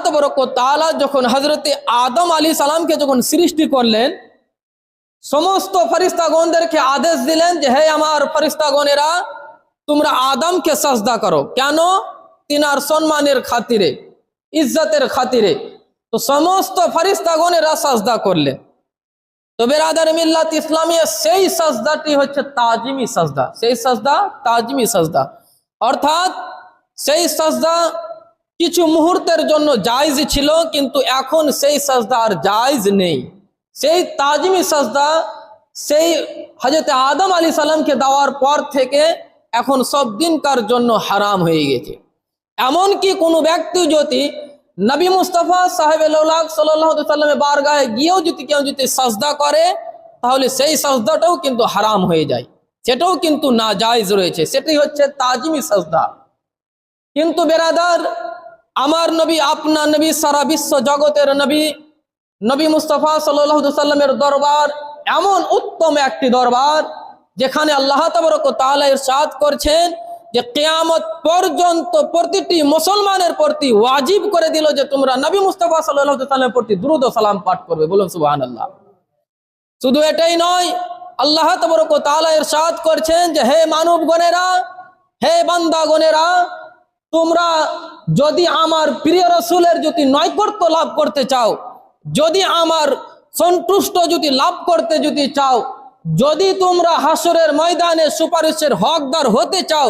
তাবারক ওয়া তাআলা যখন হযরতে আদম আলাইহিস সালামকে যখন সৃষ্টি করলেন, সমস্ত ফেরেশতাগণদেরকে আদেশ দিলেন যে হে আমার ফেরেশতাগণেরা, তোমরা আদমকে সাজদা করো। কেন? তিনার সম্মানের খাতিরে, ইজ্জতের খাতিরে। তো সমস্ত ফেরেশতাগণেরা সাজদা করলেন। তো বেরাদার মিল্লাত ইসলামিয়া, সেই সাজদাটি হচ্ছে তাজিমি সাজদা। সেই সাজদা তাজিমি সাজদা, অর্থাৎ সেই সাজদা কিছু মুহূর্তের জন্য জায়েজ ছিল, কিন্তু এখন সেই সাজদা আর জায়েজ নেই। সেই তাজিমি সাজদা সেই হযরত আদম আলাইহিস সালামকে দেওয়ার পর থেকে এখন সব দিনকার জন্য হারাম হয়ে গেছে। এমনকি কোনো ব্যক্তি যদি নবী মুস্তাফা সাহেবুল্লাহ সাল্লাল্লাহু আলাইহি ওয়াসাল্লামের বারগাহে গিয়েও যদি কেউ যদি সাজদা করে, তাহলে সেই সাজদাটাও কিন্তু হারাম হয়ে যায়, সেটাও কিন্তু নাজায়েজ রয়েছে। সেটাই হচ্ছে তাজিমি সাজদা। কিন্তু বেরাদার, আমার নবী, আপনার নবী, সারা বিশ্ব জগতের নবী, নবী মুস্তাফা সাল্লাল্লাহু আলাইহি ওয়াসাল্লামের দরবার এমন উত্তম একটি দরবার, যেখানে আল্লাহ তাবারক ওয়া তাআলা ইরশাদ করছেন যে কিয়ামত পর্যন্ত প্রতিটি মুসলমানের প্রতি ওয়াজিব করে দিল যে তোমরা নবী মুস্তাফা সাল্লাল্লাহু আলাইহি ওয়াসাল্লামের প্রতি দুরূদ ও সালাম পাঠ করবে। বলুন সুবহানাল্লাহ। শুধু এটাই নয়, আল্লাহ তাবারক ওয়া তাআলা ইরশাদ করছেন যে হে মানবগণেরা, হে বান্দাগণেরা, তোমরা যদি আমার প্রিয় রাসূলের যদি নৈকট্য লাভ করতে চাও, যদি আমার সন্তুষ্ট যদি লাভ করতে যদি চাও, যদি তোমরা হাসরের ময়দানে সুপারিশের হকদার হতে চাও,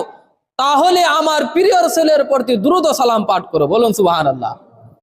তাহলে আমার প্রিয় রাসূলের প্রতি দুরূদ ও সালাম পাঠ করো। বলুন সুবহানাল্লাহ।